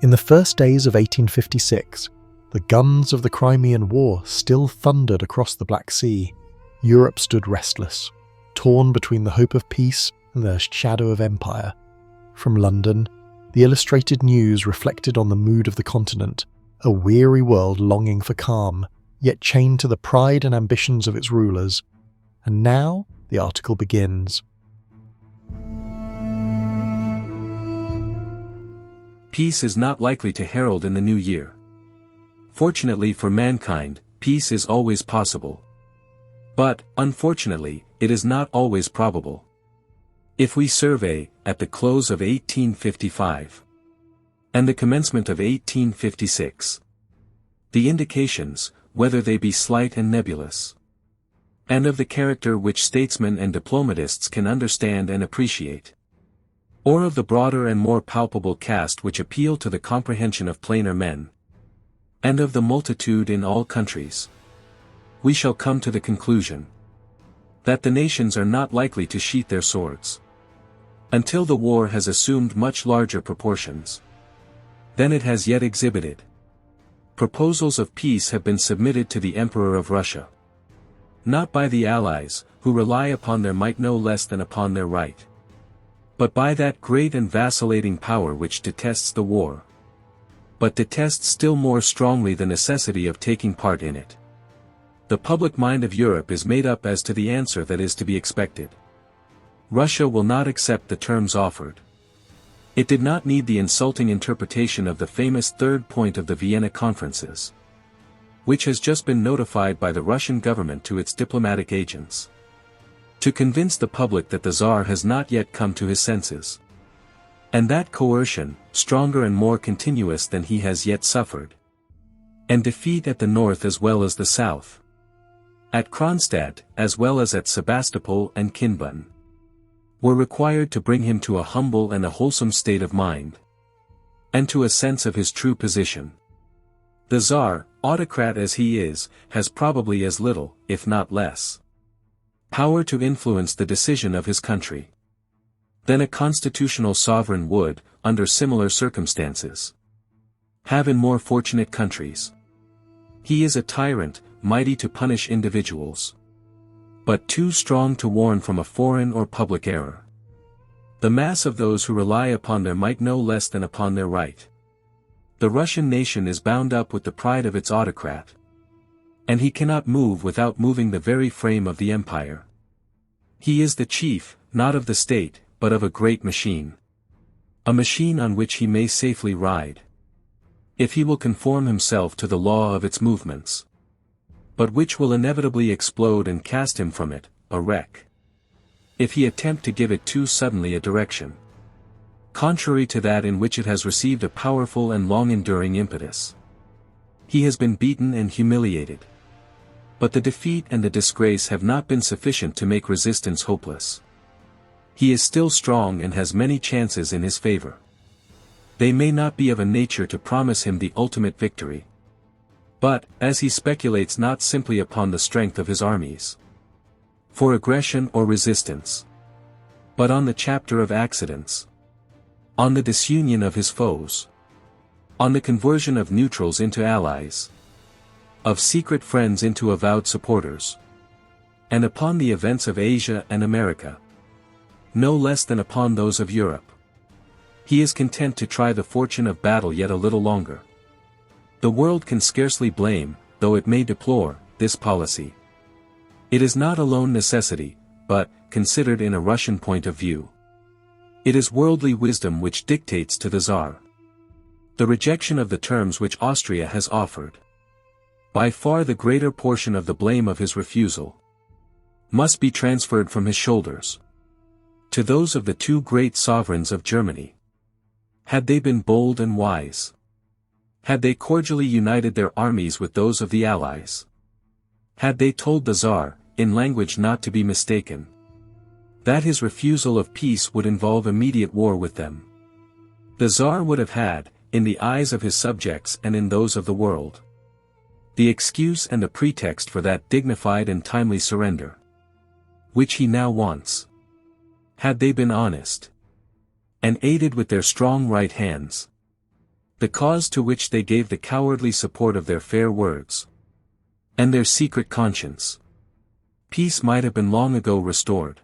In the first days of 1856, the guns of the Crimean War still thundered across the Black Sea. Europe stood restless, torn between the hope of peace and the shadow of empire. From London, the illustrated news reflected on the mood of the continent, a weary world longing for calm, yet chained to the pride and ambitions of its rulers. And now, the article begins. Peace is not likely to herald in the new year. Fortunately for mankind, peace is always possible. But, unfortunately, it is not always probable. If we survey, at the close of 1855 and the commencement of 1856, the indications, whether they be slight and nebulous, and of the character which statesmen and diplomatists can understand and appreciate, or of the broader and more palpable cast which appeal to the comprehension of plainer men, and of the multitude in all countries, we shall come to the conclusion that the nations are not likely to sheath their swords until the war has assumed much larger proportions than it has yet exhibited. Proposals of peace have been submitted to the Emperor of Russia, not by the Allies, who rely upon their might no less than upon their right, but by that great and vacillating power which detests the war, but detests still more strongly the necessity of taking part in it. The public mind of Europe is made up as to the answer that is to be expected. Russia will not accept the terms offered. It did not need the insulting interpretation of the famous third point of the Vienna conferences, which has just been notified by the Russian government to its diplomatic agents, to convince the public that the Tsar has not yet come to his senses, and that coercion, stronger and more continuous than he has yet suffered, and defeat at the north as well as the south, at Kronstadt as well as at Sebastopol and Kinbun, were required to bring him to a humble and a wholesome state of mind, and to a sense of his true position. The Tsar, autocrat as he is, has probably as little, if not less, power to influence the decision of his country than a constitutional sovereign would, under similar circumstances, have in more fortunate countries. He is a tyrant, mighty to punish individuals, but too strong to warn from a foreign or public error the mass of those who rely upon their might no less than upon their right. The Russian nation is bound up with the pride of its autocrat, and he cannot move without moving the very frame of the empire. He is the chief, not of the state, but of a great machine. A machine on which he may safely ride, if he will conform himself to the law of its movements, but which will inevitably explode and cast him from it, a wreck, if he attempt to give it too suddenly a direction contrary to that in which it has received a powerful and long-enduring impetus. He has been beaten and humiliated, but the defeat and the disgrace have not been sufficient to make resistance hopeless. He is still strong and has many chances in his favor. They may not be of a nature to promise him the ultimate victory, but, as he speculates not simply upon the strength of his armies for aggression or resistance, but on the chapter of accidents, on the disunion of his foes, on the conversion of neutrals into allies, of secret friends into avowed supporters, and upon the events of Asia and America, no less than upon those of Europe. He is content to try the fortune of battle yet a little longer. The world can scarcely blame, though it may deplore, this policy. It is not alone necessity, but, considered in a Russian point of view, it is worldly wisdom which dictates to the Tsar the rejection of the terms which Austria has offered. By far the greater portion of the blame of his refusal must be transferred from his shoulders to those of the two great sovereigns of Germany. Had they been bold and wise, had they cordially united their armies with those of the Allies, had they told the Tsar, in language not to be mistaken, that his refusal of peace would involve immediate war with them, the Tsar would have had, in the eyes of his subjects and in those of the world, the excuse and the pretext for that dignified and timely surrender which he now wants. Had they been honest, and aided with their strong right hands, the cause to which they gave the cowardly support of their fair words and their secret conscience. Peace might have been long ago restored.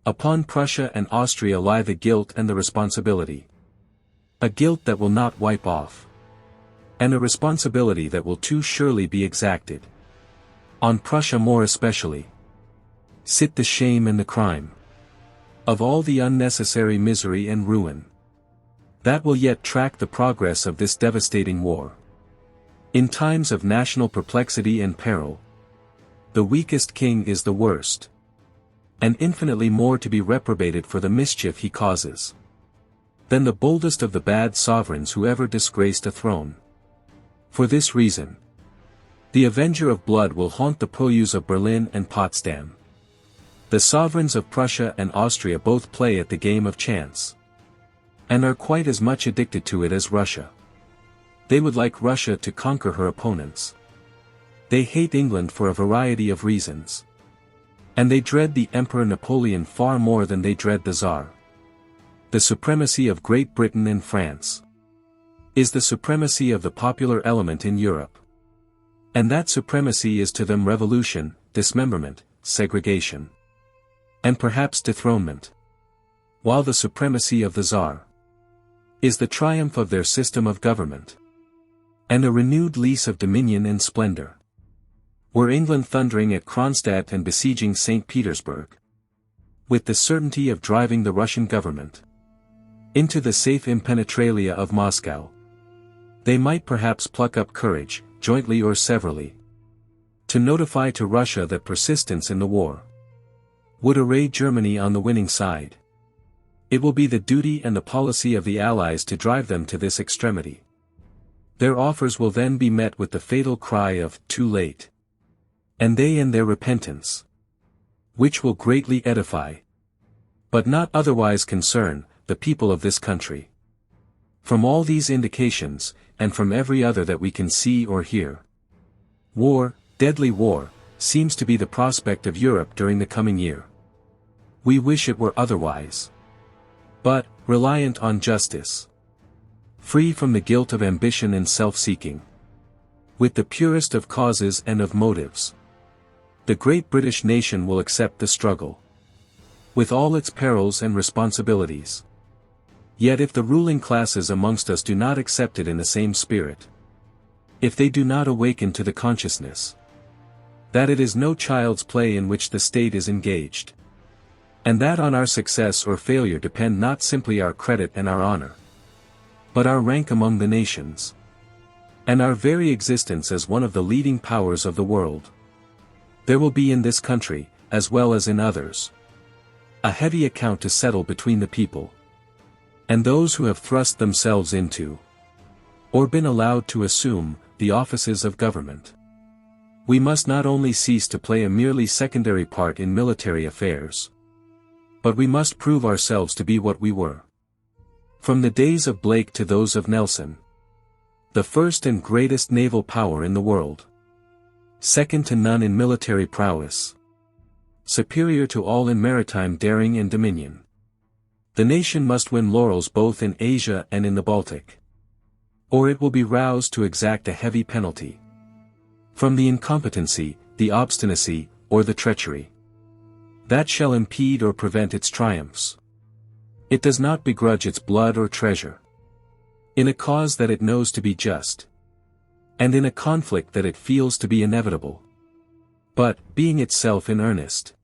Upon Prussia and Austria lie the guilt and the responsibility. A guilt that will not wipe off, and a responsibility that will too surely be exacted. On Prussia more especially sit the shame and the crime of all the unnecessary misery and ruin that will yet track the progress of this devastating war. In times of national perplexity and peril, the weakest king is the worst, and infinitely more to be reprobated for the mischief he causes than the boldest of the bad sovereigns who ever disgraced a throne. For this reason, the avenger of blood will haunt the poilus of Berlin and Potsdam. The sovereigns of Prussia and Austria both play at the game of chance, and are quite as much addicted to it as Russia. They would like Russia to conquer her opponents. They hate England for a variety of reasons, and they dread the Emperor Napoleon far more than they dread the Tsar. The supremacy of Great Britain and France is the supremacy of the popular element in Europe. And that supremacy is to them revolution, dismemberment, segregation, and perhaps dethronement. While the supremacy of the Tsar is the triumph of their system of government, and a renewed lease of dominion and splendor. Were England thundering at Kronstadt and besieging St. Petersburg, with the certainty of driving the Russian government into the safe impenetralia of Moscow, they might perhaps pluck up courage, jointly or severally, to notify to Russia that persistence in the war would array Germany on the winning side. It will be the duty and the policy of the Allies to drive them to this extremity. Their offers will then be met with the fatal cry of "too late," and they and their repentance, which will greatly edify, but not otherwise concern, the people of this country. From all these indications, and from every other that we can see or hear, war, deadly war, seems to be the prospect of Europe during the coming year. We wish it were otherwise. But, reliant on justice, free from the guilt of ambition and self-seeking, with the purest of causes and of motives, the great British nation will accept the struggle, with all its perils and responsibilities. Yet if the ruling classes amongst us do not accept it in the same spirit, if they do not awaken to the consciousness that it is no child's play in which the state is engaged, and that on our success or failure depend not simply our credit and our honor, but our rank among the nations, and our very existence as one of the leading powers of the world, there will be in this country, as well as in others, a heavy account to settle between the people and those who have thrust themselves into, or been allowed to assume, the offices of government. We must not only cease to play a merely secondary part in military affairs, but we must prove ourselves to be what we were. From the days of Blake to those of Nelson, the first and greatest naval power in the world, second to none in military prowess, superior to all in maritime daring and dominion. The nation must win laurels both in Asia and in the Baltic, or it will be roused to exact a heavy penalty from the incompetency, the obstinacy, or the treachery that shall impede or prevent its triumphs. It does not begrudge its blood or treasure in a cause that it knows to be just, and in a conflict that it feels to be inevitable. But, being itself in earnest,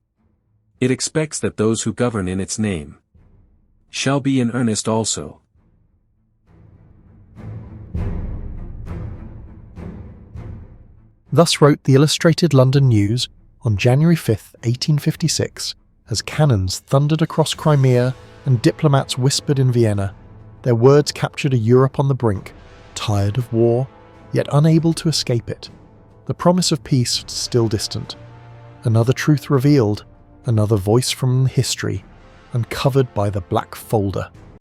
it expects that those who govern in its name shall be in earnest also. Thus wrote the Illustrated London News on January 5, 1856, as cannons thundered across Crimea and diplomats whispered in Vienna. Their words captured a Europe on the brink, tired of war, yet unable to escape it. The promise of peace still distant. Another truth revealed, another voice from history, uncovered by the black folder.